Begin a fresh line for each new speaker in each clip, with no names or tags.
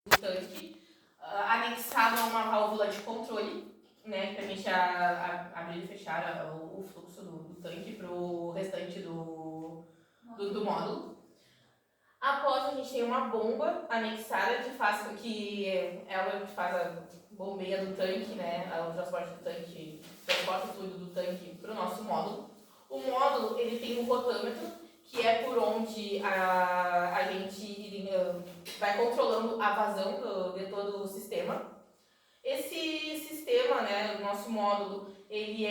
tanque, anexado a uma válvula de controle, né, que permite abrir e fechar o fluxo do tanque para o restante do módulo. Após, a gente tem uma bomba anexada que ela faz a bombeia do tanque, né, o transporte do tanque, transporta o fluido do tanque para o nosso módulo. O módulo ele tem um rotâmetro, que é por onde a gente vai controlando a vazão de todo o sistema. Esse sistema, né, o nosso módulo, ele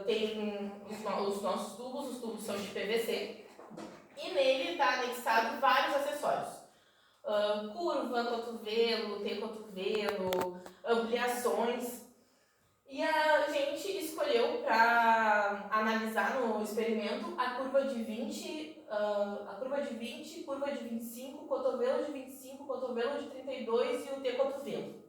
tem os nossos tubos, os tubos são de PVC, e nele está anexado vários acessórios. Curva, cotovelo, T-cotovelo, ampliações. E a gente escolheu para analisar no experimento a curva de 20, curva de 25, cotovelo de 25, cotovelo de 32 e o T-cotovelo.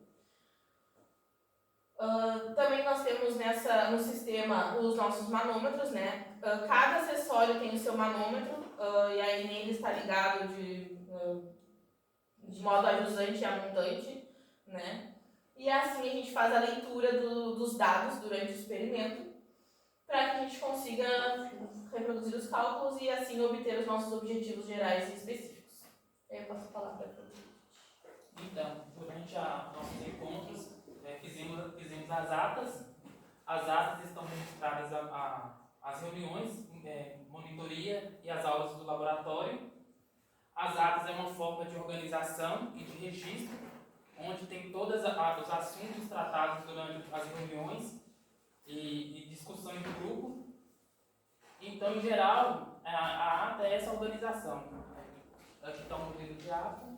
Também nós temos no sistema os nossos manômetros, né? Cada acessório tem o seu manômetro, e aí nele está ligado de modo ajusante a montante, né? E assim a gente faz a leitura dos dados durante o experimento para que a gente consiga reproduzir os cálculos e assim obter os nossos objetivos gerais e específicos. Eu passo a palavra para você.
Então, durante nossos encontros, fizemos as atas. As atas estão registradas as reuniões, monitoria e as aulas do laboratório. As atas é uma forma de organização e de registro, onde tem todos os assuntos tratados durante as reuniões e discussões do grupo. Então, em geral, a ata é essa organização. Aqui está o modelo de ata,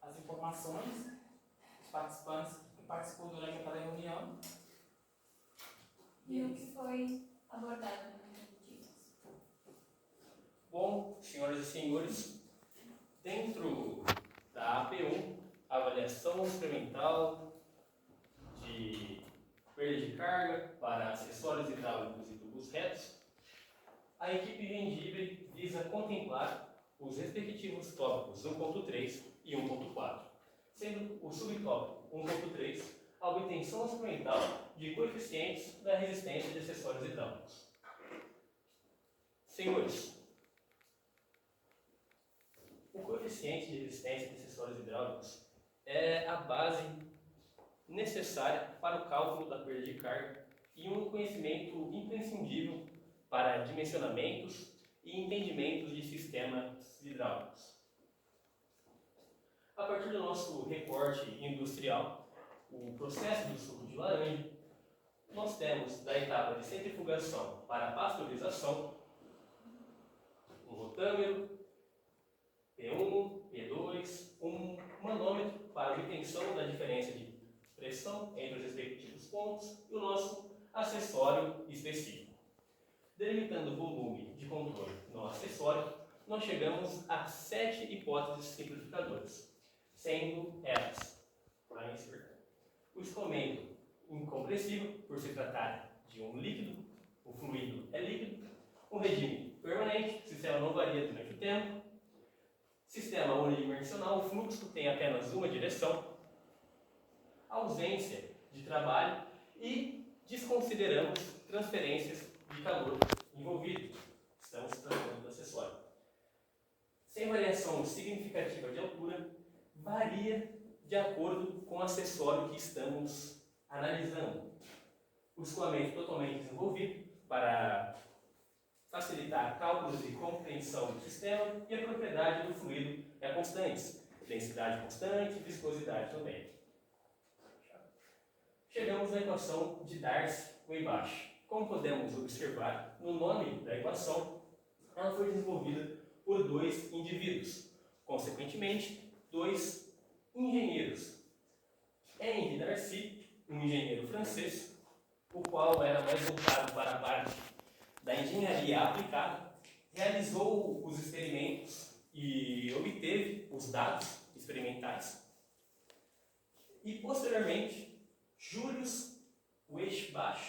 as informações, os participantes que participou durante aquela reunião.
E o que foi abordado nas objetivos?
Bom, senhoras e senhores, dentro da AP1, avaliação experimental de perda de carga para acessórios hidráulicos e tubos retos, a equipe Gengibre visa contemplar os respectivos tópicos 1.3 e 1.4, sendo o subtópico 1.3 a obtenção experimental de coeficientes da resistência de acessórios hidráulicos. Senhores, o coeficiente de resistência de acessórios hidráulicos é a base necessária para o cálculo da perda de carga e um conhecimento imprescindível para dimensionamentos e entendimentos de sistemas hidráulicos. A partir do nosso recorte industrial, o processo do suco de laranja, nós temos da etapa de centrifugação para pasteurização, um rotâmero, P1, P2, um manômetro para obtenção da diferença de pressão entre os respectivos pontos e o nosso acessório específico. Delimitando o volume de controle no acessório, nós chegamos a 7 hipóteses simplificadoras, sendo elas, para inserir, o escoamento incompressível, por se tratar de um líquido, o fluido é líquido, um regime permanente, o sistema não varia durante o tempo, sistema unidimensional, o fluxo tem apenas uma direção, ausência de trabalho e desconsideramos transferências de calor envolvido. Estamos tratando do acessório. Sem variação significativa de altura, varia de acordo com o acessório que estamos analisando. O escoamento totalmente desenvolvido para facilitar cálculos de compreensão do sistema e a propriedade do fluido é constante. Densidade constante, viscosidade também. Chegamos à equação de Darcy-Weisbach. Como podemos observar no nome da equação, ela foi desenvolvida por dois indivíduos, consequentemente, dois engenheiros. Henri Darcy, um engenheiro francês, o qual era mais voltado para a parte da engenharia aplicada, realizou os experimentos e obteve os dados experimentais. E, posteriormente, Julius Weisbach,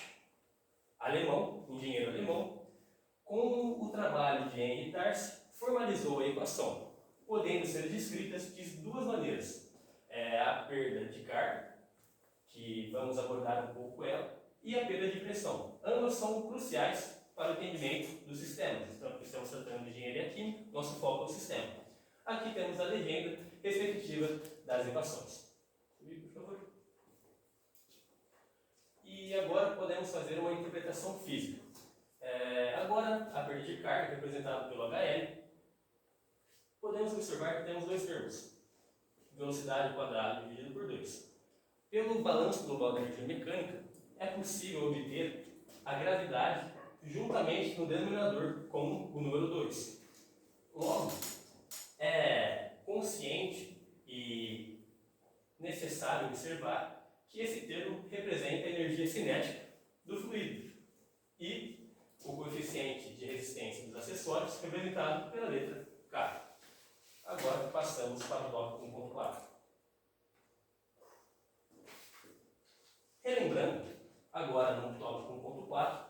alemão, engenheiro alemão, com o trabalho de Henri Darcy, formalizou a equação, podendo ser descritas de duas maneiras. vamos abordar um pouco ela, e a perda de pressão. Ambas são cruciais para o entendimento dos sistemas. Então, estamos tratando de engenharia química, nosso foco é o sistema. Aqui temos a legenda respectiva das equações. Subir, por favor. E agora podemos fazer uma interpretação física. Agora, a perda de carga, representada pelo HL, podemos observar que temos dois termos. Velocidade ao quadrado dividido por 2. Pelo balanço global da energia mecânica, é possível obter a gravidade juntamente no denominador com o número 2. Logo, é consciente e necessário observar que esse termo representa a energia cinética do fluido e o coeficiente de resistência dos acessórios representado pela letra K. Agora passamos para o tópico 1.4. Relembrando, agora no tópico 1.4,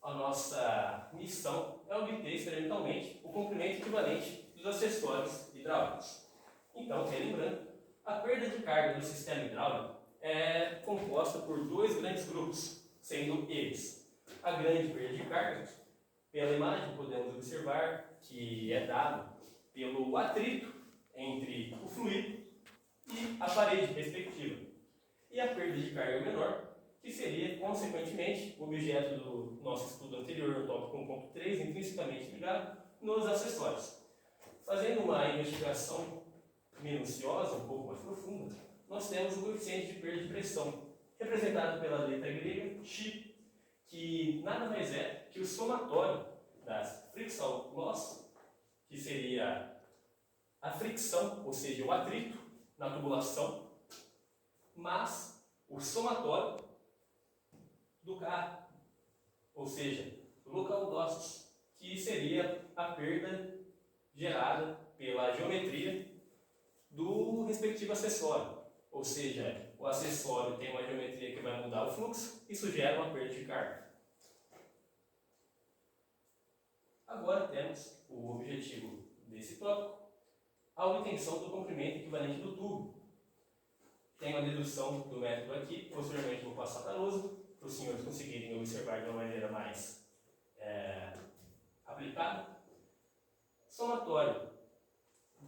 a nossa missão é obter experimentalmente o comprimento equivalente dos acessórios hidráulicos. Então, relembrando, a perda de carga do sistema hidráulico é composta por dois grandes grupos, sendo eles a grande perda de carga. Pela imagem podemos observar que é dado pelo atrito entre o fluido e a parede respectiva. E a perda de carga menor, que seria, consequentemente, o objeto do nosso estudo anterior, no tópico 1.3, intrinsecamente ligado nos acessórios. Fazendo uma investigação minuciosa, um pouco mais profunda, nós temos o coeficiente de perda de pressão, representado pela letra grega X, que nada mais é que o somatório das friction loss, que seria a fricção, ou seja, o atrito na tubulação, mas o somatório do K, ou seja, local losses, que seria a perda gerada pela geometria do respectivo acessório. Ou seja, o acessório tem uma geometria que vai mudar o fluxo, isso gera uma perda de carga. Agora temos o objetivo desse tópico, a obtenção do comprimento equivalente do tubo. Tem uma dedução do método aqui, posteriormente vou passar para a lousa, para os senhores conseguirem observar de uma maneira mais aplicada. Somatório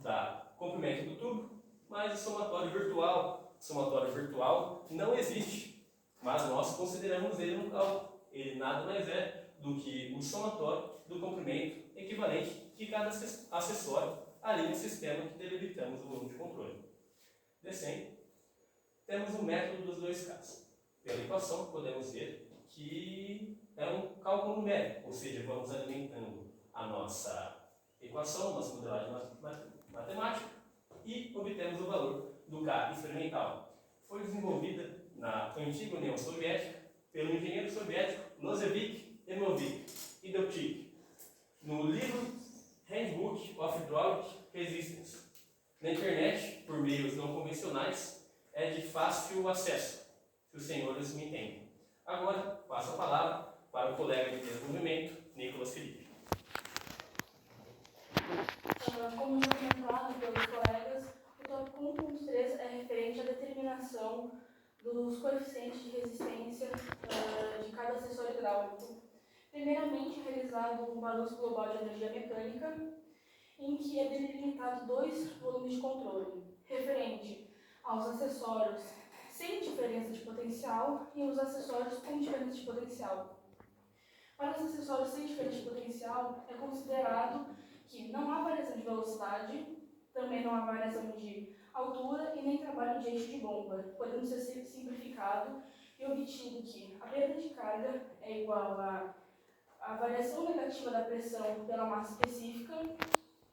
da comprimento do tubo, mas o somatório virtual. O somatório virtual não existe, mas nós consideramos ele no cálculo. Ele nada mais é do que o somatório do comprimento equivalente de cada acessório ali no sistema que delimitamos o volume de controle. Descendo, temos o método dos dois Ks. Pela equação, podemos ver que é um cálculo numérico, ou seja, vamos alimentando a nossa equação, nossa modelagem matemática, e obtemos o valor do K experimental. Foi desenvolvida na antiga União Soviética pelo engenheiro soviético Lozevic, Emovik e Delchik, no livro Handbook of Hydraulic Resistance. Na internet, por meios não convencionais, é de fácil acesso, se os senhores me entendem. Agora, passo a palavra para o colega de desenvolvimento, Nicolas Felipe.
Como já comentado pelos colegas, o tópico 1.3 é referente à determinação dos coeficientes de resistência de cada acessório hidráulico. Primeiramente, é realizado um balanço global de energia mecânica, em que é delimitado dois volumes de controle, referente aos acessórios sem diferença de potencial e os acessórios com diferença de potencial. Para os acessórios sem diferença de potencial, é considerado que não há variação de velocidade, também não há variação de altura e nem trabalho de eixo de bomba, podendo ser simplificado e obtido que a perda de carga é igual à variação negativa da pressão pela massa específica,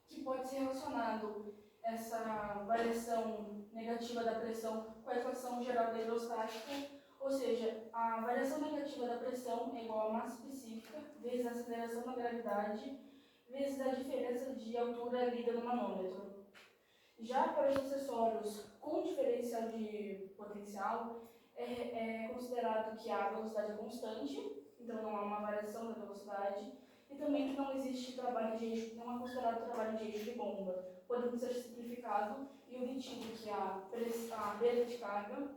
que pode ser relacionado essa variação negativa da pressão com a equação geral da hidrostática, ou seja, a variação negativa da pressão é igual à massa específica vezes a aceleração da gravidade vezes a diferença de altura lida no manômetro. Já para os acessórios com diferencial de potencial, é considerado que a velocidade é constante, então não há uma variação da velocidade, e também que não existe trabalho de eixo, não é considerado trabalho de eixo de bomba, podendo ser simplificado e obtido que a perda de carga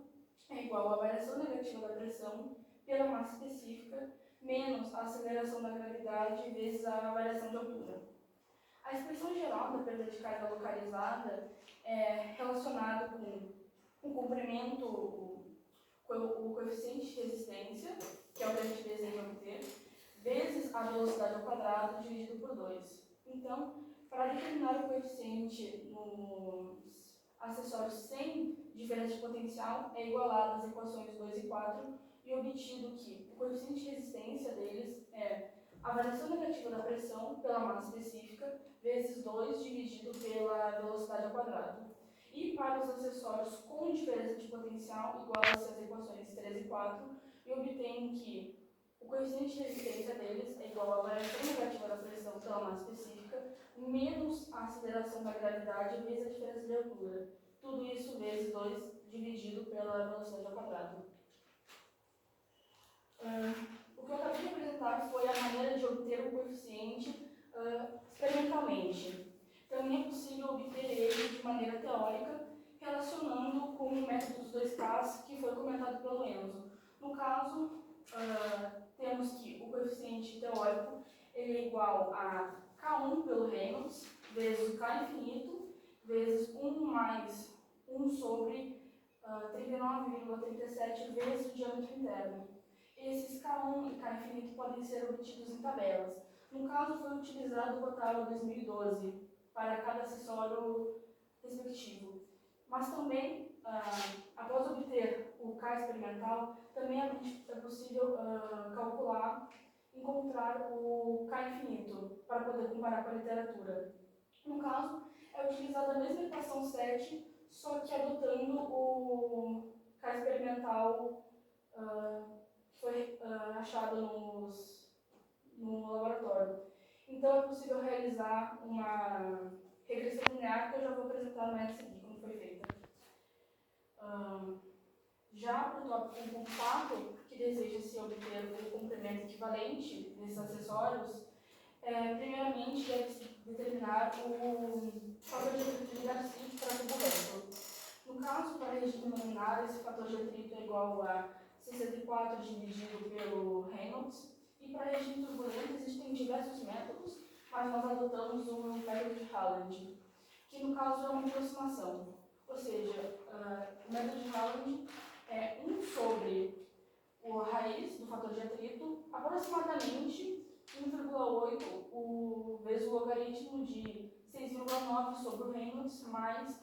é igual à variação negativa da pressão pela massa específica menos a aceleração da gravidade vezes a variação de altura. A expressão geral da perda de carga localizada é relacionada com o comprimento, o coeficiente de resistência, que é o que a gente deseja obter, vezes a velocidade ao quadrado dividido por 2. Então, para determinar o coeficiente nos acessórios sem diferença de potencial, é igualado às equações 2 e 4 e obtido que o coeficiente de resistência deles é a variação negativa da pressão pela massa específica vezes 2 dividido pela velocidade ao quadrado. E para os acessórios com diferença de potencial, iguala-se às equações 3 e 4 e obtém que o coeficiente de resistência deles é igual à variação negativa da pressão pela massa específica menos a aceleração da gravidade vezes a diferença de altura. Tudo isso vezes 2 dividido pela velocidade ao quadrado. O que eu acabei de apresentar foi a maneira de obter o coeficiente experimentalmente. Também é possível obter ele de maneira teórica, relacionando com o método dos 2Ks que foi comentado pelo Enzo. No caso, temos que o coeficiente teórico ele é igual a K1 pelo Reynolds vezes o K infinito vezes 1 mais 1 sobre 39,37 vezes o diâmetro interno. Esses K1 e K infinito podem ser obtidos em tabelas. No caso, foi utilizado o Otávio 2012 para cada acessório respectivo. Mas também, após obter o K experimental, também é possível calcular, encontrar o K infinito para poder comparar com a literatura. No caso, é utilizada a mesma equação 7, só que adotando o K experimental que foi achado no laboratório. Então, é possível realizar uma regressão linear que eu já vou apresentar mais a seguir, como foi feita. Já para o tópico 4, que deseja-se obter o comprimento equivalente desses acessórios, primeiramente deve-se determinar o fator de atrito de Darcy para tubo reto. No caso, para regime laminar, esse fator de atrito é igual a 64 dividido pelo Reynolds. E para regime turbulento existem diversos métodos, mas nós adotamos o método de Haaland, que no caso é uma aproximação. Ou seja, o método de Haaland é 1 sobre a raiz do fator de atrito, aproximadamente 1,8 vezes o logaritmo de 6,9 sobre o Reynolds mais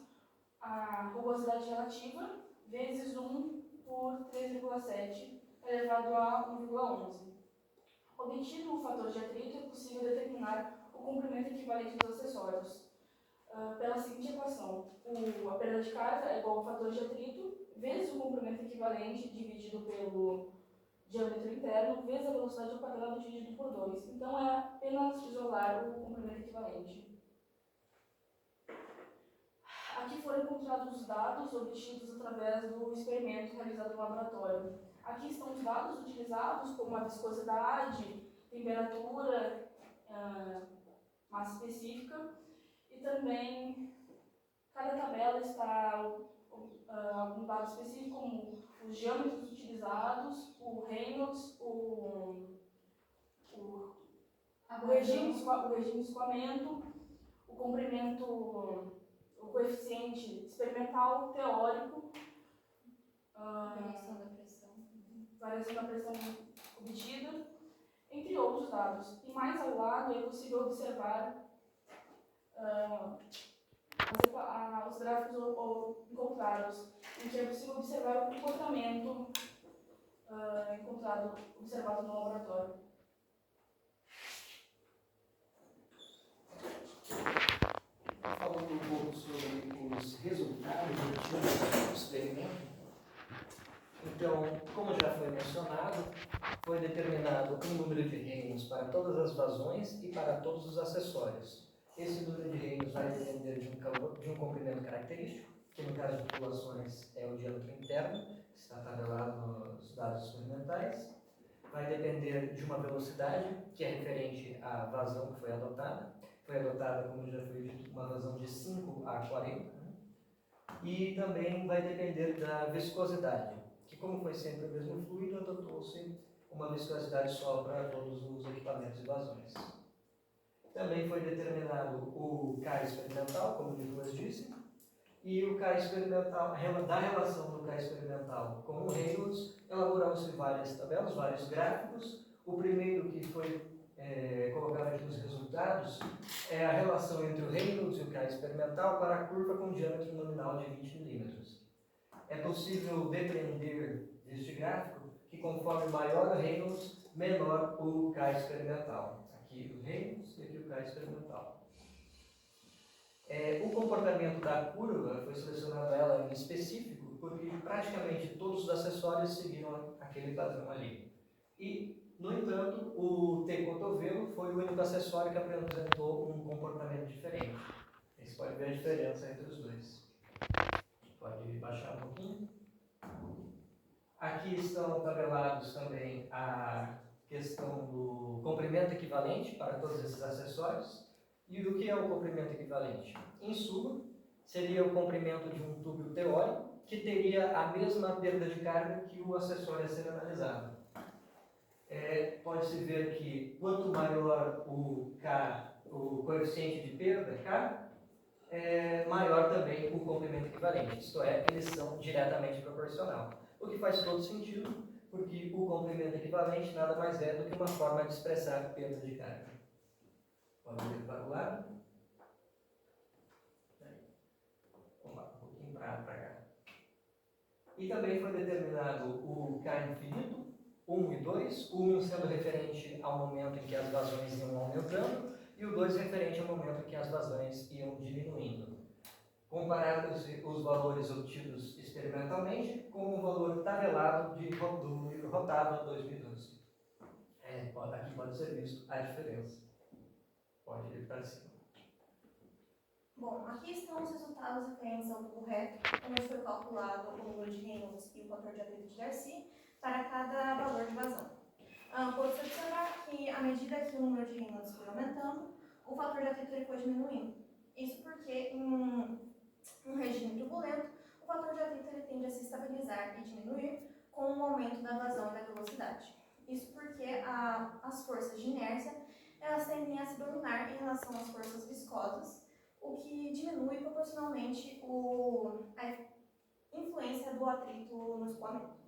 a rugosidade relativa vezes 1 por 3,7 elevado a 1,11. Obtido o fator de atrito, é possível determinar o comprimento equivalente dos acessórios pela seguinte equação. A perda de carga é igual ao fator de atrito vezes o comprimento equivalente dividido pelo diâmetro interno vezes a velocidade ao quadrado dividido por 2. Então, é apenas isolar o comprimento equivalente. Aqui foram encontrados os dados obtidos através do experimento realizado no laboratório. Aqui estão os dados utilizados, como a viscosidade, temperatura, massa específica, e também cada tabela está algum dado específico, como os diâmetros utilizados, o Reynolds, o regime de escoamento, o comprimento, o coeficiente experimental, teórico, variação da pressão obtida, entre outros dados. E mais ao lado é possível observar os gráficos encontrados, em que é possível observar o comportamento observado no laboratório.
Falando um pouco sobre os resultados obtidos do experimento, então, como já foi mencionado, foi determinado um número de reinos para todas as vazões e para todos os acessórios. Esse número de reinos vai depender de um comprimento característico, que no caso de tubulações é o diâmetro interno, que está tabelado nos dados experimentais. Vai depender de uma velocidade, que é referente à vazão que foi adotada. Foi adotada, como já foi dito, uma vazão de 5 a 40. E também vai depender da viscosidade. que como foi sempre o mesmo fluido, adotou-se uma viscosidade só para todos os equipamentos e vazões. Também foi determinado o K experimental, como o Nicolas disse, e o K experimental, da relação do K experimental com o Reynolds, elaboramos várias tabelas, vários gráficos. O primeiro que foi colocado aqui nos resultados é a relação entre o Reynolds e o K experimental para a curva com diâmetro nominal de 20 milímetros. É possível depreender deste gráfico que conforme maior o Reynolds, menor o K experimental. Aqui o Reynolds e aqui o K experimental. O comportamento da curva foi selecionado ela em específico porque praticamente todos os acessórios seguiram aquele padrão ali. E, no entanto, o T-cotovelo foi o único acessório que apresentou um comportamento diferente. Você pode ver a diferença entre os dois. Pode baixar um pouquinho. Aqui estão tabelados também a questão do comprimento equivalente para todos esses acessórios. E o que é o comprimento equivalente? Em suma, seria o comprimento de um tubo teórico que teria a mesma perda de carga que o acessório a ser analisado. Pode-se ver que quanto maior o K, o coeficiente de perda, K, maior também o comprimento equivalente, isto é, eles são diretamente proporcional. O que faz todo sentido, porque o comprimento equivalente nada mais é do que uma forma de expressar perda de carga. Pode ver para o lado. Vamos lá, um pouquinho para cá. E também foi determinado o K infinito, 1 e 2, o 1 sendo referente ao momento em que as vazões iam aumentando, e o 2 referente ao momento em que as vazões iam diminuindo. Comparados os valores obtidos experimentalmente com o valor tabelado do livro Rotava 2012. Aqui pode ser visto a diferença. Pode ir para cima.
Bom, aqui estão os resultados referentes ao tubo reto, onde foi calculado o número de Reynolds e o fator de atrito de Darcy para cada valor de vazão. Pode-se observar que, à medida que o número de Reynolds foi aumentando, o fator de atrito ele foi diminuindo. Isso porque, em um regime turbulento, o fator de atrito ele tende a se estabilizar e diminuir com o aumento da vazão e da velocidade. Isso porque as forças de inércia elas tendem a se dominar em relação às forças viscosas, o que diminui proporcionalmente a influência do atrito no escoamento.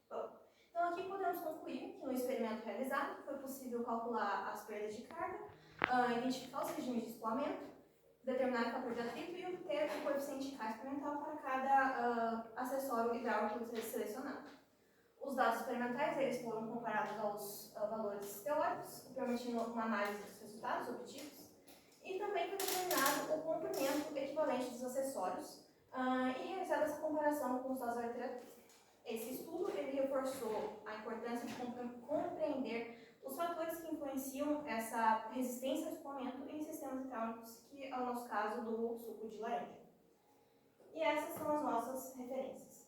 Então, aqui podemos concluir que no experimento realizado foi possível calcular as perdas de carga, identificar os regimes de escoamento, determinar o fator de atrito e obter o coeficiente K experimental para cada acessório hidráulico selecionado. Os dados experimentais eles foram comparados aos valores teóricos, permitindo uma análise dos resultados obtidos, e também foi determinado o comprimento equivalente dos acessórios e realizada essa comparação com os dados da literatura. Esse estudo ele reforçou a importância de compreender os fatores que influenciam essa resistência ao escoamento em sistemas hidráulicos, que é o nosso caso do suco de laranja. E essas são as nossas referências.